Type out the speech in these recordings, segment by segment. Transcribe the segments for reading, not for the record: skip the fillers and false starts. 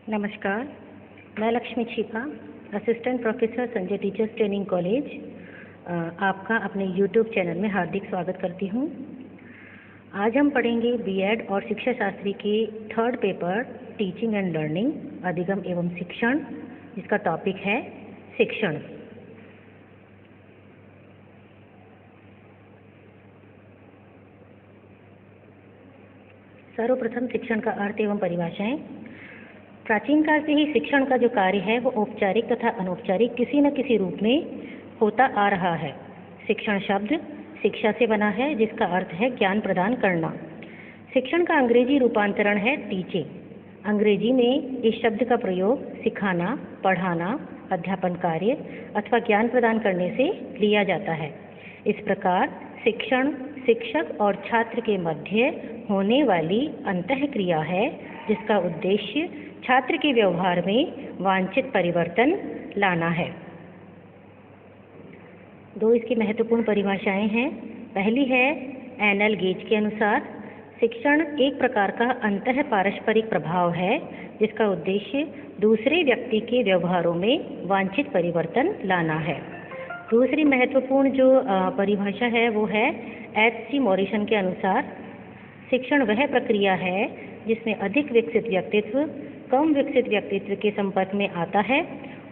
नमस्कार, मैं लक्ष्मी छिपा, assistant professor Sanjay teachers training college, आपका अपने यूट्यूब चैनल में हार्दिक स्वागत करती हूँ। आज हम पढ़ेंगे बीएड और शिक्षा शास्त्री के third paper teaching and learning अधिगम एवं शिक्षण, जिसका टॉपिक है शिक्षण। सर्वप्रथम शिक्षण का अर्थ एवं परिभाषाएं। प्राचीन काल से ही शिक्षण का जो कार्य है वो औपचारिक तथा अनौपचारिक किसी न किसी रूप में होता आ रहा है। शिक्षण शब्द शिक्षा से बना है, जिसका अर्थ है ज्ञान प्रदान करना। शिक्षण का अंग्रेजी रूपांतरण है टीचिंग। अंग्रेजी में इस शब्द का प्रयोग सिखाना, पढ़ाना, अध्यापन कार्य अथवा ज्ञान प्रदान करने से लिया जाता है। इस प्रकार शिक्षण शिक्षक और छात्र के मध्य होने वाली अंतःक्रिया है, जिसका उद्देश्य छात्र के व्यवहार में वांछित परिवर्तन लाना है। दो इसकी महत्वपूर्ण परिभाषाएं हैं। पहली है एनल गेज के अनुसार, शिक्षण एक प्रकार का अंतः पारस्परिक प्रभाव है, जिसका उद्देश्य दूसरे व्यक्ति के व्यवहारों में वांछित परिवर्तन लाना है। दूसरी महत्वपूर्ण जो परिभाषा है वो है एच.सी. मॉरिसन के अनुसार, शिक्षण वह प्रक्रिया है जिसमें अधिक विकसित व्यक्तित्व कम विकसित व्यक्तित्व के संपर्क में आता है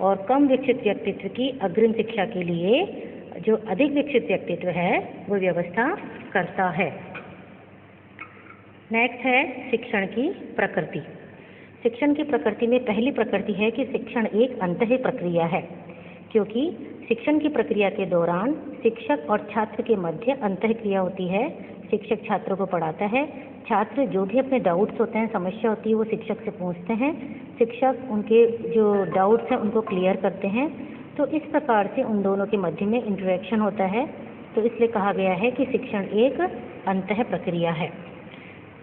और कम विकसित व्यक्तित्व की अग्रिम शिक्षा के लिए जो अधिक विकसित व्यक्तित्व है वो व्यवस्था करता है। नेक्स्ट है शिक्षण की प्रकृति। शिक्षण की प्रकृति में पहली प्रकृति है कि शिक्षण एक अंतः प्रक्रिया है, क्योंकि शिक्षण की प्रक्रिया के दौरान शिक्षक और छात्र के मध्य अंतःक्रिया होती है। शिक्षक छात्रों को पढ़ाता है, छात्र जो भी अपने डाउट्स होते हैं, समस्या होती है, वो शिक्षक से पूछते हैं, शिक्षक उनके जो डाउट्स हैं उनको क्लियर करते हैं। तो इस प्रकार से उन दोनों के मध्य में इंटरेक्शन होता है, तो इसलिए कहा गया है कि शिक्षण एक अंतः प्रक्रिया है।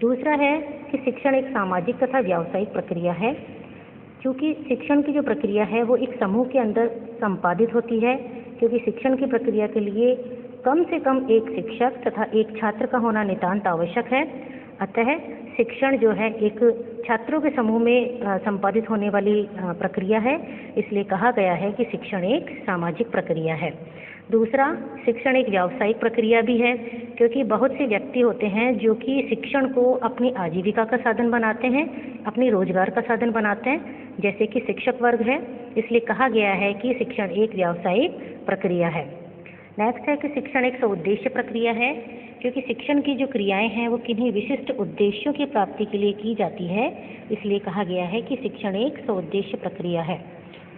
दूसरा है कि शिक्षण एक सामाजिक तथा व्यावसायिक प्रक्रिया है, क्योंकि शिक्षण की जो प्रक्रिया है वो एक समूह के अंदर संपादित होती है, क्योंकि शिक्षण की प्रक्रिया के लिए कम से कम एक शिक्षक तथा एक छात्र का होना नितांत आवश्यक है। अतः शिक्षण जो है एक छात्रों के समूह में संपादित होने वाली प्रक्रिया है, इसलिए कहा गया है कि शिक्षण एक सामाजिक प्रक्रिया है। दूसरा, शिक्षण एक व्यावसायिक प्रक्रिया भी है, क्योंकि बहुत से व्यक्ति होते हैं जो कि शिक्षण को अपनी आजीविका का साधन बनाते हैं, अपनी रोजगार का साधन बनाते हैं, जैसे कि शिक्षक वर्ग है। इसलिए कहा गया है कि शिक्षण एक व्यावसायिक प्रक्रिया है। नेक्स्ट है कि शिक्षण एक सउद्देश्य प्रक्रिया है, क्योंकि शिक्षण की जो क्रियाएं हैं वो किन्हीं विशिष्ट उद्देश्यों की प्राप्ति के लिए की जाती है, इसलिए कहा गया है कि शिक्षण एक सउद्देश्य प्रक्रिया है।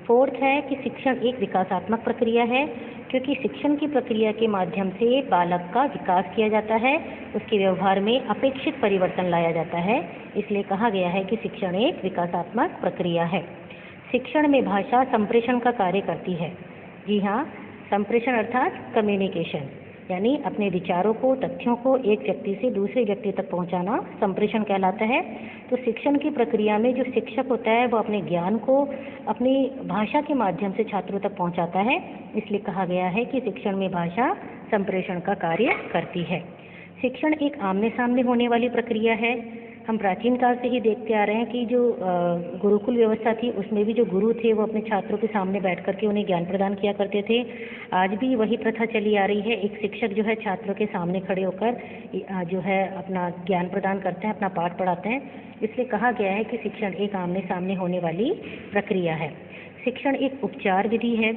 फोर्थ है कि शिक्षण एक विकासात्मक प्रक्रिया है, क्योंकि शिक्षण की प्रक्रिया के माध्यम से बालक का विकास किया जाता है, उसके व्यवहार में अपेक्षित परिवर्तन लाया जाता है, इसलिए कहा गया है कि शिक्षण एक विकासात्मक प्रक्रिया है। शिक्षण में भाषा संप्रेषण का कार्य करती है। जी हाँ, संप्रेषण अर्थात कम्युनिकेशन, यानी अपने विचारों को, तथ्यों को एक व्यक्ति से दूसरे व्यक्ति तक पहुंचाना संप्रेषण कहलाता है। तो शिक्षण की प्रक्रिया में जो शिक्षक होता है वो अपने ज्ञान को अपनी भाषा के माध्यम से छात्रों तक पहुंचाता है, इसलिए कहा गया है कि शिक्षण में भाषा संप्रेषण का कार्य करती है। शिक्षण एक आमने सामने होने वाली प्रक्रिया है। हम प्राचीन काल से ही देखते आ रहे हैं कि जो गुरुकुल व्यवस्था थी उसमें भी जो गुरु थे वो अपने छात्रों के सामने बैठ करके उन्हें ज्ञान प्रदान किया करते थे। आज भी वही प्रथा चली आ रही है। एक शिक्षक जो है छात्रों के सामने खड़े होकर जो है अपना ज्ञान प्रदान करते हैं, अपना पाठ पढ़ाते हैं, इसलिए कहा गया है कि शिक्षण एक आमने सामने होने वाली प्रक्रिया है। शिक्षण एक उपचार विधि है।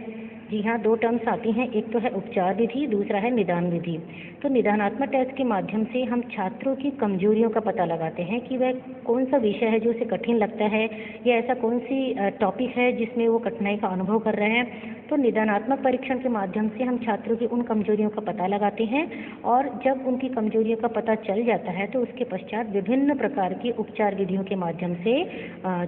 जी हाँ, दो टर्म्स आती हैं, एक तो है उपचार विधि, दूसरा है निदान विधि। तो निदानात्मक टेस्ट के माध्यम से हम छात्रों की कमजोरियों का पता लगाते हैं कि वह कौन सा विषय है जो उसे कठिन लगता है, या ऐसा कौन सी टॉपिक है जिसमें वो कठिनाई का अनुभव कर रहे हैं। तो निदानात्मक परीक्षण के माध्यम से हम छात्रों की उन कमजोरियों का पता लगाते हैं, और जब उनकी कमजोरियों का पता चल जाता है तो उसके पश्चात विभिन्न प्रकार की उपचार विधियों के माध्यम से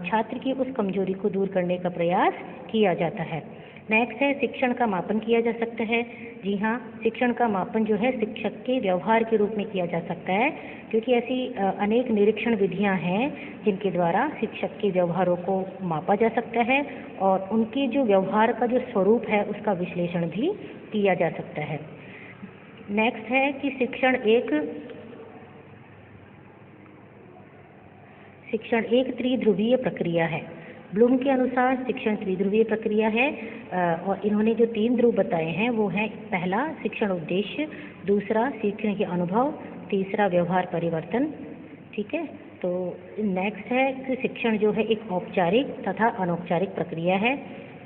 छात्र की उस कमजोरी को दूर करने का प्रयास किया जाता है। नेक्स्ट है शिक्षण का मापन किया जा सकता है। जी हाँ, शिक्षण का मापन जो है शिक्षक के व्यवहार के रूप में किया जा सकता है, क्योंकि ऐसी अनेक निरीक्षण विधियां हैं जिनके द्वारा शिक्षक के व्यवहारों को मापा जा सकता है और उनके जो व्यवहार का जो स्वरूप है उसका विश्लेषण भी किया जा सकता है। नेक्स्ट है कि शिक्षण एक त्रिध्रुवीय प्रक्रिया है। ब्लूम के अनुसार शिक्षण त्रिध्रुवीय प्रक्रिया है और इन्होंने जो 3 ध्रुव बताए हैं वो हैं, पहला शिक्षण उद्देश्य, दूसरा सीखने के अनुभव, तीसरा व्यवहार परिवर्तन। ठीक है, तो नेक्स्ट है कि शिक्षण जो है एक औपचारिक तथा अनौपचारिक प्रक्रिया है,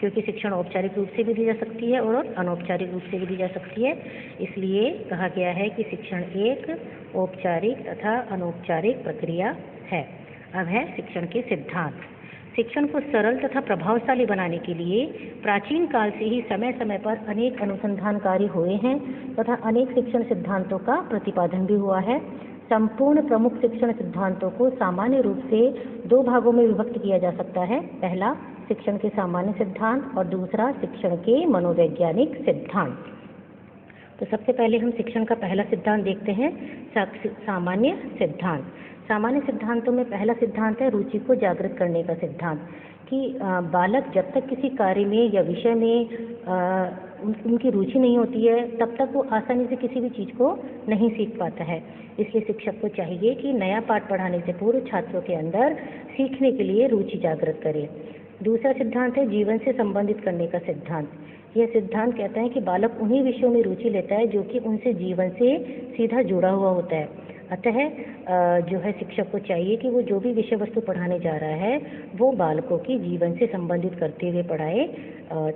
क्योंकि शिक्षण औपचारिक रूप से भी दी जा सकती है और अनौपचारिक रूप से भी दी जा सकती है। इसलिए कहा गया है कि शिक्षण एक औपचारिक तथा अनौपचारिक प्रक्रिया है। अब है शिक्षण के सिद्धांत। शिक्षण को सरल तथा प्रभावशाली बनाने के लिए प्राचीन काल से ही समय समय पर अनेक अनुसंधान कार्य हुए हैं तथा अनेक शिक्षण सिद्धांतों का प्रतिपादन भी हुआ है। संपूर्ण प्रमुख शिक्षण सिद्धांतों को सामान्य रूप से 2 भागों में विभक्त किया जा सकता है। पहला शिक्षण के सामान्य सिद्धांत और दूसरा शिक्षण के मनोवैज्ञानिक सिद्धांत। तो सबसे पहले हम शिक्षण का पहला सिद्धांत देखते हैं, सामान्य सिद्धांत। सामान्य सिद्धांतों में पहला सिद्धांत है रुचि को जागृत करने का सिद्धांत, कि बालक जब तक किसी कार्य में या विषय में उनकी रुचि नहीं होती है तब तक वो आसानी से किसी भी चीज़ को नहीं सीख पाता है। इसलिए शिक्षक को चाहिए कि नया पाठ पढ़ाने से पूर्व छात्रों के अंदर सीखने के लिए रुचि जागृत करे। दूसरा सिद्धांत है जीवन से संबंधित करने का सिद्धांत। यह सिद्धांत कहता है कि बालक उन्हीं विषयों में रुचि लेता है जो कि उनसे जीवन से सीधा जुड़ा हुआ होता है। अतः जो है शिक्षक को चाहिए कि वो जो भी विषय वस्तु पढ़ाने जा रहा है वो बालकों की जीवन से संबंधित करते हुए पढ़ाए,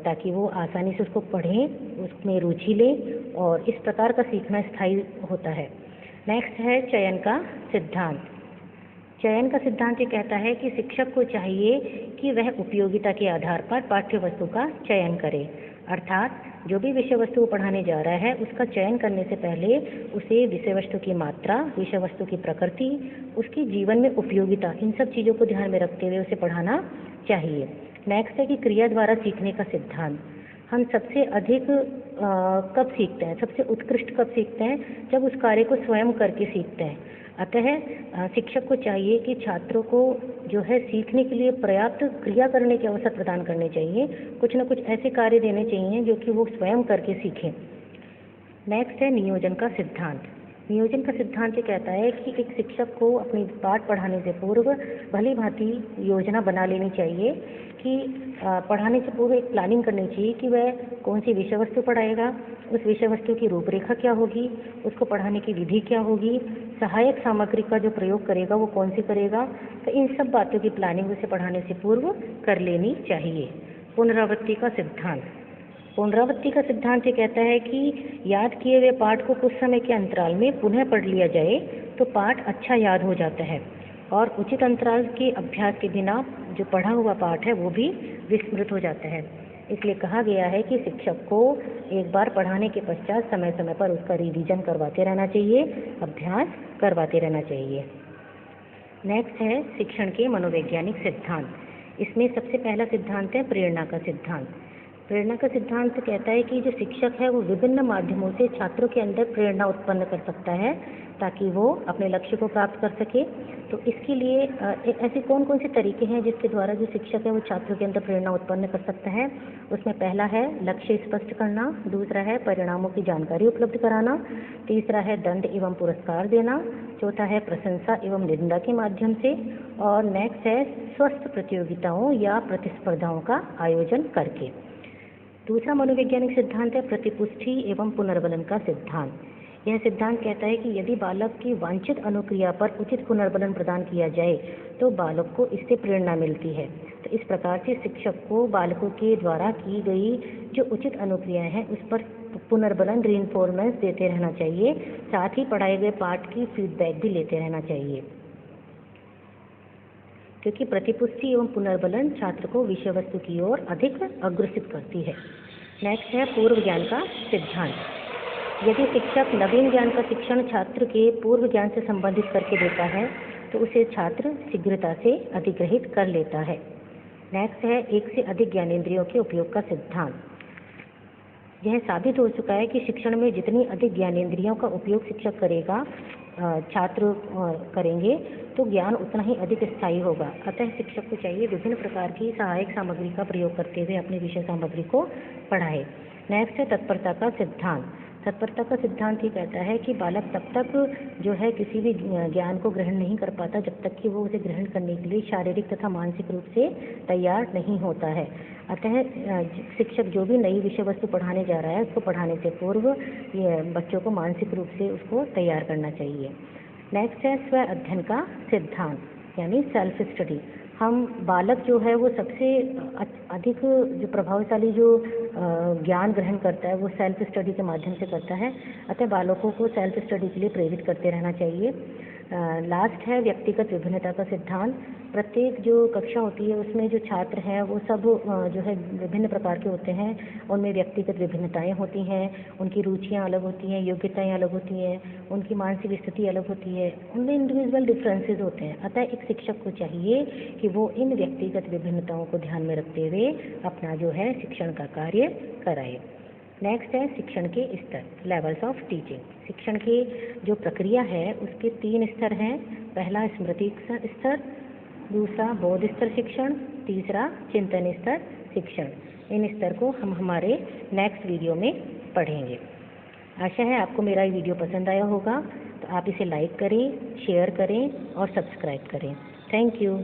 ताकि वो आसानी से उसको पढ़ें, उसमें रुचि लें और इस प्रकार का सीखना स्थायी होता है। नेक्स्ट है चयन का सिद्धांत। चयन का सिद्धांत ये कहता है कि शिक्षक को चाहिए कि वह उपयोगिता के आधार पर पाठ्य वस्तु का चयन करे, अर्थात जो भी विषय वस्तु पढ़ाने जा रहा है उसका चयन करने से पहले उसे विषय वस्तु की मात्रा, विषय वस्तु की प्रकृति, उसकी जीवन में उपयोगिता, इन सब चीज़ों को ध्यान में रखते हुए उसे पढ़ाना चाहिए। नेक्स्ट है कि क्रिया द्वारा सीखने का सिद्धांत। हम सबसे अधिक कब सीखते हैं, सबसे उत्कृष्ट कब सीखते हैं, जब उस कार्य को स्वयं करके सीखते हैं। अतः शिक्षक को चाहिए कि छात्रों को जो है सीखने के लिए पर्याप्त क्रिया करने के अवसर प्रदान करने चाहिए, कुछ न कुछ ऐसे कार्य देने चाहिए जो कि वो स्वयं करके सीखें। नेक्स्ट है नियोजन का सिद्धांत। नियोजन का सिद्धांत ये कहता है कि एक शिक्षक को अपनी पाठ पढ़ाने से पूर्व भली भांति योजना बना लेनी चाहिए, कि पढ़ाने से पूर्व एक प्लानिंग करनी चाहिए कि वह कौन सी विषय वस्तु पढ़ाएगा, उस विषय वस्तु की रूपरेखा क्या होगी, उसको पढ़ाने की विधि क्या होगी, सहायक सामग्री का जो प्रयोग करेगा वो कौन सी करेगा। तो इन सब बातों की प्लानिंग उसे पढ़ाने से पूर्व कर लेनी चाहिए। पुनरावृत्ति का सिद्धांत। पुनरावृत्ति का सिद्धांत ये कहता है कि याद किए हुए पाठ को कुछ समय के अंतराल में पुनः पढ़ लिया जाए तो पाठ अच्छा याद हो जाता है और उचित अंतराल के अभ्यास के बिना जो पढ़ा हुआ पाठ है वो भी विस्मृत हो जाता है। इसलिए कहा गया है कि शिक्षक को एक बार पढ़ाने के पश्चात समय समय पर उसका रिवीजन करवाते रहना चाहिए, अभ्यास करवाते रहना चाहिए। नेक्स्ट है शिक्षण के मनोवैज्ञानिक सिद्धांत। इसमें सबसे पहला सिद्धांत है प्रेरणा का सिद्धांत। प्रेरणा का सिद्धांत कहता है कि जो शिक्षक है वो विभिन्न माध्यमों से छात्रों के अंदर प्रेरणा उत्पन्न कर सकता है ताकि वो अपने लक्ष्य को प्राप्त कर सके। तो इसके लिए ऐसे कौन कौन से तरीके हैं जिसके द्वारा जो शिक्षक है वो छात्रों के अंदर प्रेरणा उत्पन्न कर सकता है। उसमें पहला है लक्ष्य स्पष्ट करना, दूसरा है परिणामों की जानकारी उपलब्ध कराना, तीसरा है दंड एवं पुरस्कार देना, चौथा है प्रशंसा एवं निंदा के माध्यम से, और नेक्स्ट है स्वस्थ प्रतियोगिताओं या प्रतिस्पर्धाओं का आयोजन करके। दूसरा मनोवैज्ञानिक सिद्धांत है प्रतिपुष्टि एवं पुनर्बलन का सिद्धांत। यह सिद्धांत कहता है कि यदि बालक की वांछित अनुक्रिया पर उचित पुनर्बलन प्रदान किया जाए तो बालक को इससे प्रेरणा मिलती है। तो इस प्रकार से शिक्षक को बालकों के द्वारा की गई जो उचित अनुक्रियाएं हैं उस पर पुनर्बलन रीइंफोर्समेंट देते रहना चाहिए, साथ ही पढ़ाए गए पाठ की फीडबैक भी लेते रहना चाहिए, क्योंकि प्रतिपुष्टि एवं पुनर्बलन छात्र को विषय वस्तु की ओर अधिक अग्रसित करती है। नेक्स्ट है पूर्व ज्ञान का सिद्धांत। यदि शिक्षक नवीन ज्ञान का शिक्षण छात्र के पूर्व ज्ञान से संबंधित करके देता है तो उसे छात्र शीघ्रता से अधिग्रहित कर लेता है। नेक्स्ट है एक से अधिक ज्ञानेंद्रियों के उपयोग का सिद्धांत। यह साबित हो चुका है कि शिक्षण में जितनी अधिक ज्ञानेंद्रियों का उपयोग शिक्षक करेगा, छात्र करेंगे, तो ज्ञान उतना ही अधिक स्थायी होगा। अतः शिक्षक को चाहिए विभिन्न प्रकार की सहायक सामग्री का प्रयोग करते हुए अपनी विषय सामग्री को पढ़ाए। नेक्स्ट है तत्परता का सिद्धांत। तत्परता का सिद्धांत ये कहता है कि बालक तब तक जो है किसी भी ज्ञान को ग्रहण नहीं कर पाता जब तक कि वो उसे ग्रहण करने के लिए शारीरिक तथा मानसिक रूप से तैयार नहीं होता है। अतः शिक्षक जो भी नई विषय वस्तु पढ़ाने जा रहा है उसको पढ़ाने से पूर्व ये बच्चों को मानसिक रूप से उसको तैयार करना चाहिए। नेक्स्ट है स्व अध्ययन का सिद्धांत यानी सेल्फ स्टडी। हम बालक जो है वो सबसे अधिक जो प्रभावशाली जो ज्ञान ग्रहण करता है वो सेल्फ स्टडी के माध्यम से करता है। अतः बालकों को सेल्फ स्टडी के लिए प्रेरित करते रहना चाहिए। लास्ट है व्यक्तिगत विभिन्नता का सिद्धांत। प्रत्येक जो कक्षा होती है उसमें जो छात्र हैं वो सब जो है विभिन्न प्रकार के होते हैं। उनमें व्यक्तिगत विभिन्नताएं होती हैं, उनकी रुचियां अलग होती हैं, योग्यताएं अलग होती हैं, उनकी मानसिक स्थिति अलग होती है, उनमें इंडिविजुअल डिफरेंसेस होते हैं। अतः एक शिक्षक को चाहिए कि वो इन व्यक्तिगत विभिन्नताओं को ध्यान में रखते हुए अपना जो है शिक्षण का कार्य कराए। नेक्स्ट है शिक्षण के स्तर, लेवल्स ऑफ टीचिंग। शिक्षण की जो प्रक्रिया है उसके 3 स्तर हैं। पहला स्मृति स्तर, दूसरा बोध स्तर शिक्षण, तीसरा चिंतन स्तर शिक्षण। इन स्तर को हम हमारे नेक्स्ट वीडियो में पढ़ेंगे। आशा है आपको मेरा ये वीडियो पसंद आया होगा, तो आप इसे लाइक करें, शेयर करें और सब्सक्राइब करें। Thank you.